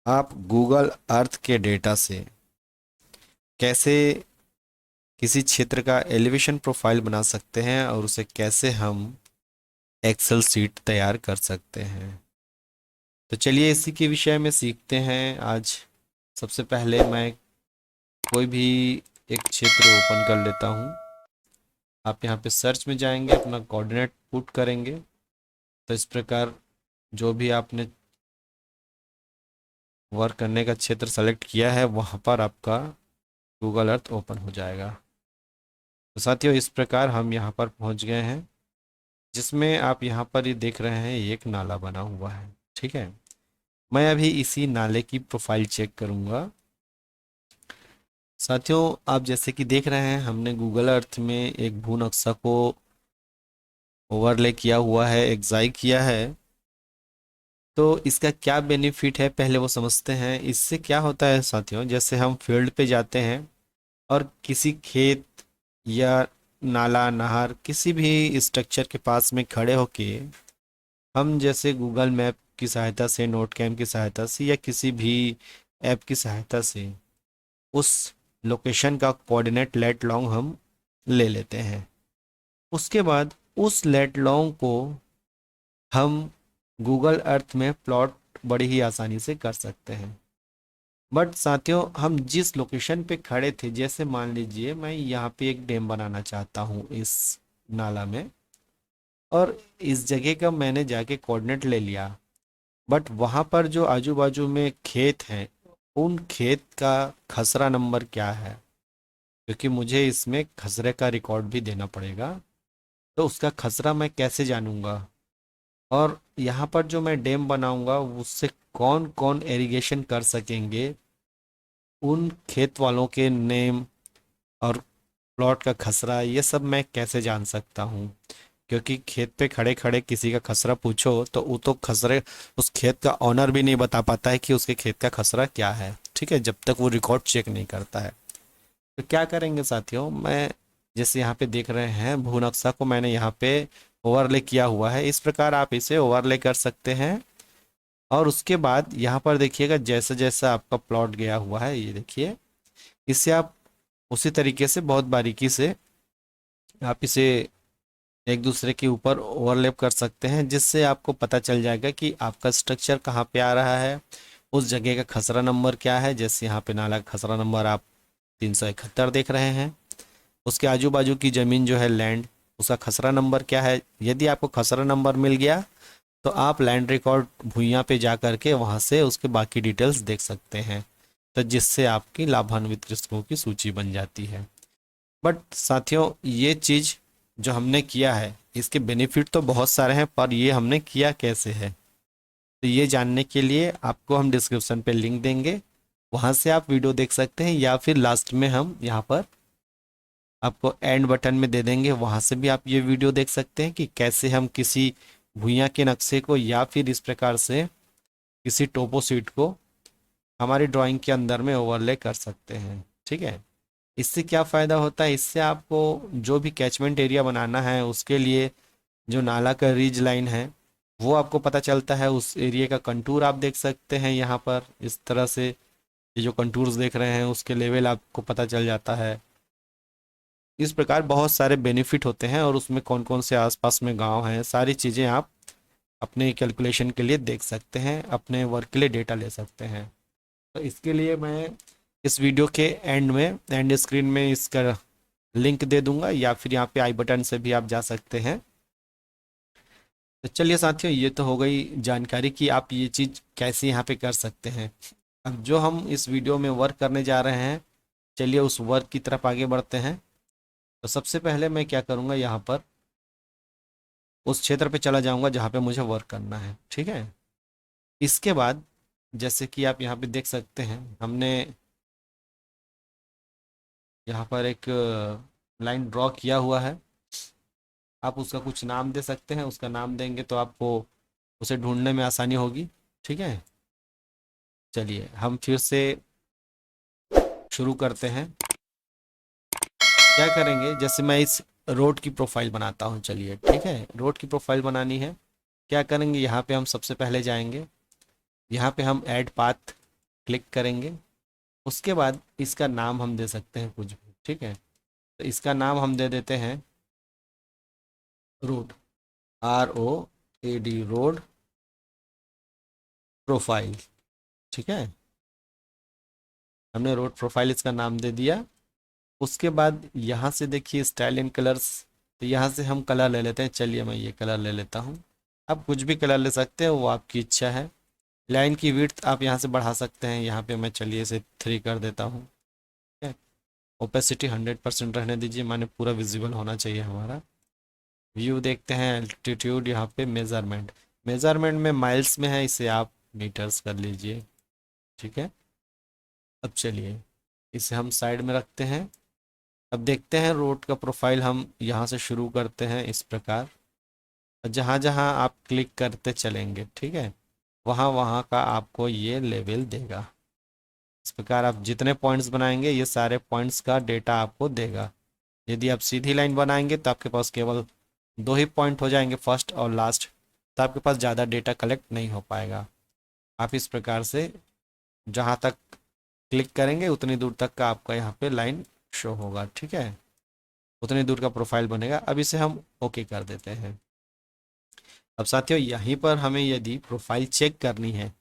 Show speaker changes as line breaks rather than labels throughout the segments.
आप Google Earth के data से कैसे किसी क्षेत्र का एलिवेशन प्रोफाइल बना सकते हैं और उसे कैसे हम एक्सेल सीट तैयार कर सकते हैं। तो चलिए इसी के विषय में सीखते हैं आज। सबसे पहले मैं कोई भी एक क्षेत्र ओपन कर लेता हूं। आप यहाँ पे सर्च में जाएंगे, अपना कोऑर्डिनेट पुट करेंगे, तो इस प्रकार जो भी आपने वर्क करने का क्षेत्र सेलेक्ट किया है वहाँ पर आपका गूगल अर्थ ओपन हो जाएगा। तो साथियों इस प्रकार हम यहाँ पर पहुँच गए हैं, जिसमें आप यहाँ पर ये देख रहे हैं एक नाला बना हुआ है। ठीक है, मैं अभी इसी नाले की प्रोफाइल चेक करूँगा। साथियों आप जैसे कि देख रहे हैं, हमने गूगल अर्थ में एक भू नक्शा को ओवरले किया हुआ है, एग्जाई किया है। तो इसका क्या बेनिफिट है पहले वो समझते हैं। इससे क्या होता है साथियों, जैसे हम फील्ड पे जाते हैं और किसी खेत या नाला नहर किसी भी स्ट्रक्चर के पास में खड़े होके हम जैसे गूगल मैप की सहायता से, नोट कैम की सहायता से या किसी भी ऐप की सहायता से उस लोकेशन का कोऑर्डिनेट लेट लॉन्ग हम ले लेते हैं। उसके बाद उस लेट लॉन्ग को हम गूगल अर्थ में प्लॉट बड़ी ही आसानी से कर सकते हैं। बट साथियों हम जिस लोकेशन पे खड़े थे, जैसे मान लीजिए मैं यहाँ पे एक डैम बनाना चाहता हूँ इस नाला में, और इस जगह का मैंने जाके कोऑर्डिनेट ले लिया, बट वहाँ पर जो आजू बाजू में खेत हैं उन खेत का खसरा नंबर क्या है, क्योंकि मुझे इसमें खसरे का रिकॉर्ड भी देना पड़ेगा। तो उसका खसरा मैं कैसे जानूंगा, और यहाँ पर जो मैं डैम बनाऊंगा उससे कौन कौन इरिगेशन कर सकेंगे, उन खेत वालों के नेम और प्लॉट का खसरा, ये सब मैं कैसे जान सकता हूँ। क्योंकि खेत पे खड़े खड़े किसी का खसरा पूछो तो वो तो खसरे उस खेत का ऑनर भी नहीं बता पाता है कि उसके खेत का खसरा क्या है। ठीक है, जब तक वो रिकॉर्ड चेक नहीं करता है। तो क्या करेंगे साथियों, मैं जैसे यहाँ पे देख रहे हैं भू नक्शा को मैंने यहाँ पे ओवरले किया हुआ है, इस प्रकार आप इसे ओवरले कर सकते हैं। और उसके बाद यहाँ पर देखिएगा जैसा जैसा आपका प्लॉट गया हुआ है, ये देखिए, इससे आप उसी तरीके से बहुत बारीकी से आप इसे एक दूसरे के ऊपर ओवरलैप कर सकते हैं, जिससे आपको पता चल जाएगा कि आपका स्ट्रक्चर कहाँ पे आ रहा है, उस जगह का खसरा नंबर क्या है। जैसे यहाँ पे नाला का खसरा नंबर आप 371 देख रहे हैं, उसके आजू बाजू की ज़मीन जो है लैंड, उसका खसरा नंबर क्या है। यदि आपको खसरा नंबर मिल गया तो आप लैंड रिकॉर्ड भुइयाँ पे जा करके वहाँ से उसके बाकी डिटेल्स देख सकते हैं, तो जिससे आपकी लाभान्वित कृषकों की सूची बन जाती है। बट साथियों ये चीज़ जो हमने किया है इसके बेनिफिट तो बहुत सारे हैं, पर ये हमने किया कैसे है, तो ये जानने के लिए आपको हम डिस्क्रिप्शन पे लिंक देंगे, वहाँ से आप वीडियो देख सकते हैं, या फिर लास्ट में हम यहाँ पर आपको एंड बटन में दे देंगे, वहाँ से भी आप ये वीडियो देख सकते हैं कि कैसे हम किसी भुइयाँ के नक्शे को या फिर इस प्रकार से किसी टोपो सीट को हमारी ड्राइंग के अंदर में ओवरले कर सकते हैं। ठीक है, इससे क्या फ़ायदा होता है, इससे आपको जो भी कैचमेंट एरिया बनाना है उसके लिए जो नाला का रीज लाइन है वो आपको पता चलता है, उस एरिया का कंटूर आप देख सकते हैं यहाँ पर इस तरह से। ये जो कंटूर्स देख रहे हैं उसके लेवल आपको पता चल जाता है। इस प्रकार बहुत सारे बेनिफिट होते हैं, और उसमें कौन कौन से आसपास में गांव हैं, सारी चीज़ें आप अपने कैलकुलेशन के लिए देख सकते हैं, अपने वर्क के लिए डेटा ले सकते हैं। तो इसके लिए मैं इस वीडियो के एंड में, एंड स्क्रीन में इसका लिंक दे दूंगा, या फिर यहाँ पे आई बटन से भी आप जा सकते हैं। तो चलिए साथियों ये तो हो गई जानकारी कि आप ये चीज़ कैसे यहाँ पे कर सकते हैं। अब जो हम इस वीडियो में वर्क करने जा रहे हैं, चलिए उस वर्क की तरफ आगे बढ़ते हैं। तो सबसे पहले मैं क्या करूँगा, यहाँ पर उस क्षेत्र पे चला जाऊँगा जहाँ पे मुझे वर्क करना है। ठीक है, इसके बाद जैसे कि आप यहाँ पे देख सकते हैं, हमने यहाँ पर एक लाइन ड्रॉ किया हुआ है। आप उसका कुछ नाम दे सकते हैं, उसका नाम देंगे तो आपको उसे ढूंढने में आसानी होगी। ठीक है, चलिए हम फिर से शुरू करते हैं। क्या करेंगे, जैसे मैं इस रोड की प्रोफाइल बनाता हूँ, चलिए ठीक है, रोड की प्रोफाइल बनानी है। क्या करेंगे, यहाँ पे हम सबसे पहले जाएंगे, यहाँ पे हम ऐड पाथ क्लिक करेंगे। उसके बाद इसका नाम हम दे सकते हैं कुछ भी, ठीक है। तो इसका नाम हम दे देते हैं रोड, ROAD, रोड प्रोफाइल, ठीक है। हमने रोड प्रोफाइल इसका नाम दे दिया। उसके बाद यहाँ से देखिए स्टाइल एंड कलर्स, तो यहाँ से हम कलर ले लेते हैं। चलिए मैं ये कलर ले लेता हूँ। आप कुछ भी कलर ले सकते हैं, वो आपकी इच्छा है। लाइन की विड्थ आप यहाँ से बढ़ा सकते हैं। यहाँ पे मैं चलिए इसे 3 कर देता हूँ, ठीक है। ओपेसिटी 100% रहने दीजिए, माने पूरा विजिबल होना चाहिए हमारा। व्यू देखते हैं, एल्टीट्यूड, यहाँ पे मेज़रमेंट, मेज़रमेंट में माइल्स में है, इसे आप मीटर्स कर लीजिए, ठीक है। अब चलिए इसे हम साइड में रखते हैं। अब देखते हैं रोड का प्रोफाइल हम यहाँ से शुरू करते हैं इस प्रकार। जहाँ जहाँ आप क्लिक करते चलेंगे, ठीक है, वहाँ वहाँ का आपको ये लेवल देगा। इस प्रकार आप जितने पॉइंट्स बनाएंगे ये सारे पॉइंट्स का डेटा आपको देगा। यदि आप सीधी लाइन बनाएंगे तो आपके पास केवल 2 ही पॉइंट हो जाएंगे, फर्स्ट और लास्ट, तो आपके पास ज़्यादा डेटा कलेक्ट नहीं हो पाएगा। आप इस प्रकार से जहाँ तक क्लिक करेंगे उतनी दूर तक का आपका यहाँ पे लाइन शो होगा, ठीक है। उतनी दूर का प्रोफाइल बनेगा। अब इसे हम ओके कर देते हैं। अब साथियों यहीं पर हमें यदि प्रोफाइल चेक करनी है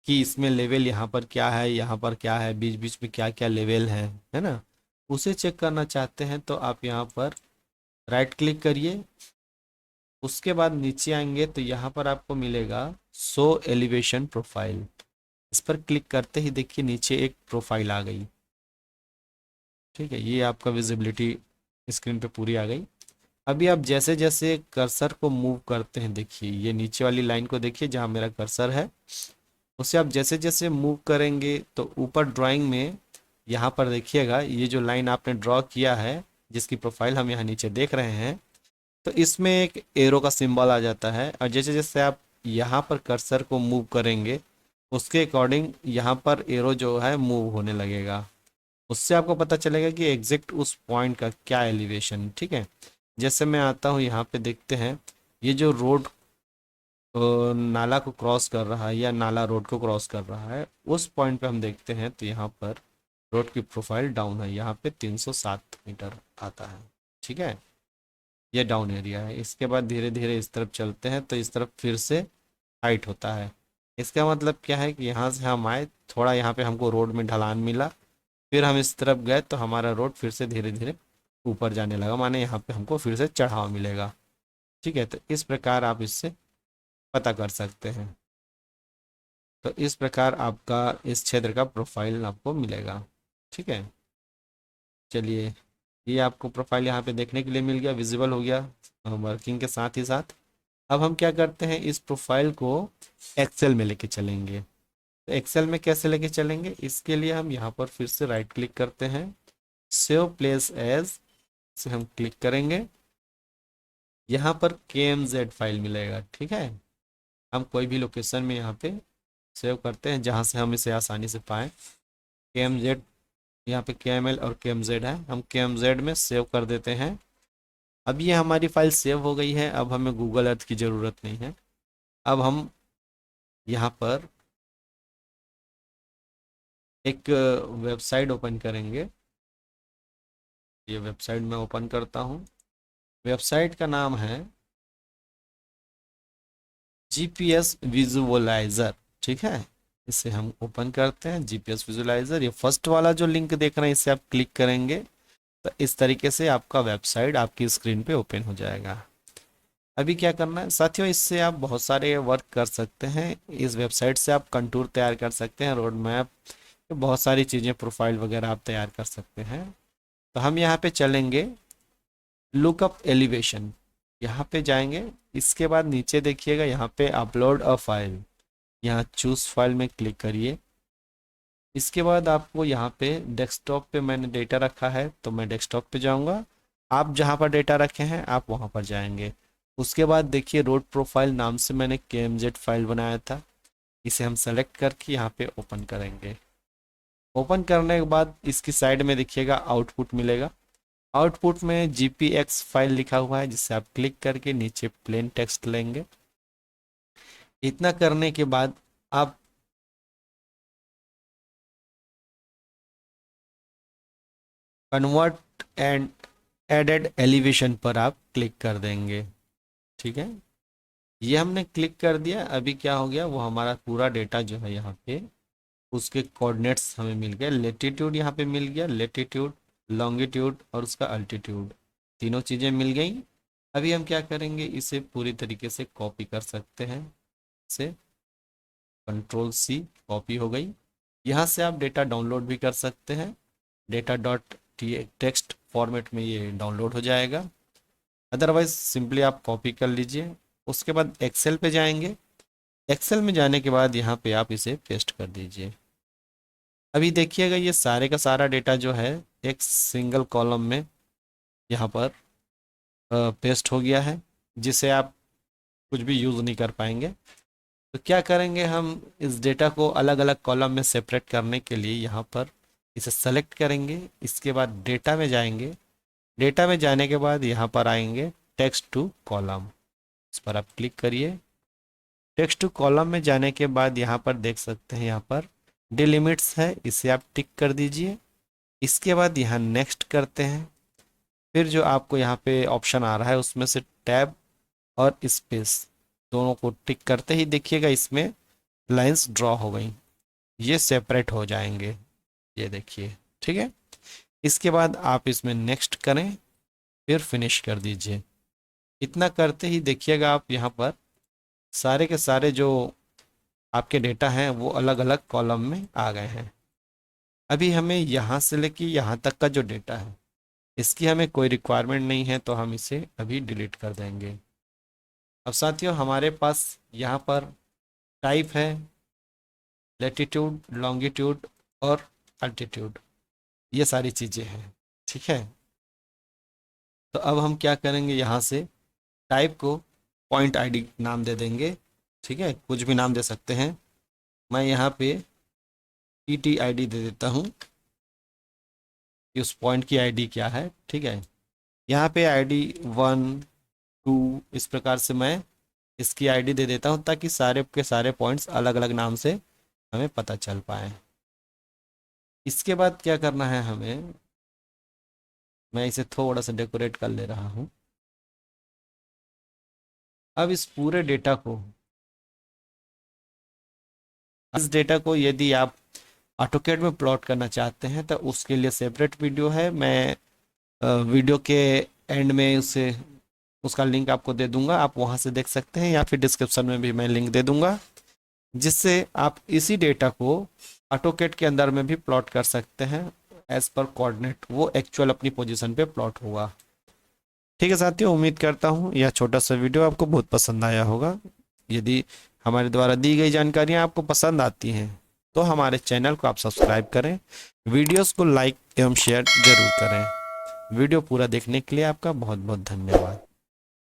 कि इसमें लेवल यहाँ पर क्या है, यहाँ पर क्या है, बीच बीच में क्या क्या लेवल है ना, उसे चेक करना चाहते हैं तो आप यहाँ पर राइट क्लिक करिए। उसके बाद नीचे आएंगे तो यहाँ पर आपको मिलेगा शो एलिवेशन प्रोफाइल। इस पर क्लिक करते ही देखिए नीचे एक प्रोफाइल आ गई, ठीक है। ये आपका विजिबिलिटी स्क्रीन पे पूरी आ गई। अभी आप जैसे जैसे कर्सर को मूव करते हैं, देखिए ये नीचे वाली लाइन को देखिए जहाँ मेरा कर्सर है, उसे आप जैसे जैसे मूव करेंगे तो ऊपर ड्राइंग में यहाँ पर देखिएगा ये जो लाइन आपने ड्रॉ किया है, जिसकी प्रोफाइल हम यहाँ नीचे देख रहे हैं, तो इसमें एक एरो का सिंबल आ जाता है। और जैसे जैसे आप यहाँ पर कर्सर को मूव करेंगे उसके अकॉर्डिंग यहाँ पर एरो जो है मूव होने लगेगा। उससे आपको पता चलेगा कि एग्जैक्ट उस पॉइंट का क्या एलिवेशन, ठीक है। जैसे मैं आता हूँ यहाँ पे, देखते हैं ये जो रोड नाला को क्रॉस कर रहा है या नाला रोड को क्रॉस कर रहा है, उस पॉइंट पे हम देखते हैं तो यहाँ पर रोड की प्रोफाइल डाउन है। यहाँ पे 307 मीटर आता है, ठीक है। ये डाउन एरिया है। इसके बाद धीरे धीरे इस तरफ चलते हैं तो इस तरफ फिर से हाइट होता है। इसका मतलब क्या है कि यहाँ से हम आए, थोड़ा यहाँ पे हमको रोड में ढलान मिला, फिर हम इस तरफ गए तो हमारा रोड फिर से धीरे धीरे ऊपर जाने लगा, माने यहाँ पे हमको फिर से चढ़ाव मिलेगा, ठीक है। तो इस प्रकार आप इससे पता कर सकते हैं। तो इस प्रकार आपका इस क्षेत्र का प्रोफाइल आपको मिलेगा, ठीक है। चलिए ये आपको प्रोफाइल यहाँ पे देखने के लिए मिल गया, विजिबल हो गया वर्किंग के साथ ही साथ। अब हम क्या करते हैं, इस प्रोफाइल को एक्सेल में लेके चलेंगे। तो एक्सेल में कैसे लेके चलेंगे, इसके लिए हम यहाँ पर फिर से राइट क्लिक करते हैं, सेव प्लेस एज से हम क्लिक करेंगे। यहाँ पर KMZ फाइल मिलेगा, ठीक है। हम कोई भी लोकेशन में यहाँ पे सेव करते हैं जहाँ से हम इसे आसानी से पाएँ। KMZ, यहाँ पे KML और KMZ है, हम KMZ में सेव कर देते हैं। अब ये हमारी फाइल सेव हो गई है। अब हमें गूगल अर्थ की ज़रूरत नहीं है। अब हम यहाँ पर एक वेबसाइट ओपन करेंगे। ये वेबसाइट मैं ओपन करता हूँ। वेबसाइट का नाम है GPS विजुअलाइज़र, ठीक है। इसे हम ओपन करते हैं, GPS विजुअलाइज़र। ये फर्स्ट वाला जो लिंक देख रहे हैं इसे आप क्लिक करेंगे तो इस तरीके से आपका वेबसाइट आपकी स्क्रीन पे ओपन हो जाएगा। अभी क्या करना है साथियों, इससे आप बहुत सारे वर्क कर सकते हैं। इस वेबसाइट से आप कंटूर तैयार कर सकते हैं, रोड मैप, बहुत सारी चीज़ें, प्रोफाइल वगैरह आप तैयार कर सकते हैं। तो हम यहाँ पे चलेंगे, लुकअप एलिवेशन, यहाँ पे जाएंगे। इसके बाद नीचे देखिएगा यहाँ पे अपलोड अ फाइल, यहाँ चूज फाइल में क्लिक करिए। इसके बाद आपको यहाँ पे डेस्कटॉप पे मैंने डेटा रखा है तो मैं डेस्कटॉप पे जाऊँगा। आप जहाँ पर डेटा रखे हैं आप वहाँ पर जाएंगे। उसके बाद देखिए रोड प्रोफाइल नाम से मैंने KMZ फाइल बनाया था, इसे हम सेलेक्ट करके यहाँ पे ओपन करेंगे। ओपन करने के बाद इसकी साइड में देखिएगा आउटपुट मिलेगा। आउटपुट में GPX फाइल लिखा हुआ है, जिससे आप क्लिक करके नीचे प्लेन टेक्स्ट लेंगे। इतना करने के बाद आप कन्वर्ट एंड एडेड एलिवेशन पर आप क्लिक कर देंगे। ठीक है, ये हमने क्लिक कर दिया। अभी क्या हो गया, वो हमारा पूरा डेटा जो है यहाँ पे उसके कोऑर्डिनेट्स हमें मिल गए। लेटीट्यूड यहाँ पे मिल गया, लेटीट्यूड, लॉन्गिट्यूड और उसका अल्टीट्यूड, तीनों चीज़ें मिल गई। अभी हम क्या करेंगे, इसे पूरी तरीके से कॉपी कर सकते हैं। इसे कंट्रोल सी, कॉपी हो गई। यहाँ से आप डेटा डाउनलोड भी कर सकते हैं। डेटा डॉट टेक्स्ट फॉर्मेट में ये डाउनलोड हो जाएगा। अदरवाइज सिंपली आप कॉपी कर लीजिए। उसके बाद एक्सेल पे जाएंगे। एक्सेल में जाने के बाद यहाँ पे आप इसे पेस्ट कर दीजिए। अभी देखिएगा ये सारे का सारा डेटा जो है एक सिंगल कॉलम में यहाँ पर पेस्ट हो गया है, जिसे आप कुछ भी यूज़ नहीं कर पाएंगे। तो क्या करेंगे, हम इस डेटा को अलग अलग कॉलम में सेपरेट करने के लिए यहाँ पर इसे सेलेक्ट करेंगे। इसके बाद डेटा में जाएंगे। डेटा में जाने के बाद यहाँ पर आएंगे टेक्स्ट टू कॉलम, इस पर आप क्लिक करिए। टेक्स्ट टू कॉलम में जाने के बाद यहाँ पर देख सकते हैं, यहाँ पर डिलिमिट्स है, इसे आप टिक कर दीजिए। इसके बाद यहाँ नेक्स्ट करते हैं। फिर जो आपको यहाँ पे ऑप्शन आ रहा है उसमें से टैब और स्पेस दोनों को टिक करते ही देखिएगा इसमें लाइंस ड्रॉ हो गई, ये सेपरेट हो जाएंगे, ये देखिए। ठीक है, इसके बाद आप इसमें नेक्स्ट करें, फिर फिनिश कर दीजिए। इतना करते ही देखिएगा आप यहाँ पर सारे के सारे जो आपके डेटा हैं वो अलग अलग कॉलम में आ गए हैं। अभी हमें यहाँ से लेके यहाँ तक का जो डेटा है इसकी हमें कोई रिक्वायरमेंट नहीं है, तो हम इसे अभी डिलीट कर देंगे। अब साथियों हमारे पास यहाँ पर टाइप है लेटीट्यूड, लॉन्गिट्यूड और अल्टीट्यूड, ये सारी चीज़ें हैं। ठीक है, तो अब हम क्या करेंगे, यहाँ से टाइप को पॉइंट आईडी नाम दे देंगे। ठीक है, कुछ भी नाम दे सकते हैं। मैं यहाँ पे टी आईडी दे देता हूँ कि उस पॉइंट की आईडी क्या है। ठीक है, यहाँ पे आईडी 1 2 इस प्रकार से मैं इसकी आईडी दे देता हूँ, ताकि सारे के सारे पॉइंट्स अलग अलग नाम से हमें पता चल पाए। इसके बाद क्या करना है हमें, मैं इसे थोड़ा सा डेकोरेट कर ले रहा हूँ। अब इस डेटा को यदि आप ऑटोकैड में प्लॉट करना चाहते हैं तो उसके लिए सेपरेट वीडियो है। मैं वीडियो के एंड में उसका लिंक आपको दे दूंगा, आप वहां से देख सकते हैं, या फिर डिस्क्रिप्शन में भी मैं लिंक दे दूंगा, जिससे आप इसी डेटा को ऑटोकैड के अंदर में भी प्लॉट कर सकते हैं एज पर कोऑर्डिनेट, वो एक्चुअल अपनी पोजीशन पे प्लॉट होगा। ठीक है साथियों, उम्मीद करता हूँ यह छोटा सा वीडियो आपको बहुत पसंद आया होगा। यदि हमारे द्वारा दी गई जानकारियाँ आपको पसंद आती हैं तो हमारे चैनल को आप सब्सक्राइब करें, वीडियोस को लाइक एवं शेयर जरूर करें। वीडियो पूरा देखने के लिए आपका बहुत बहुत धन्यवाद।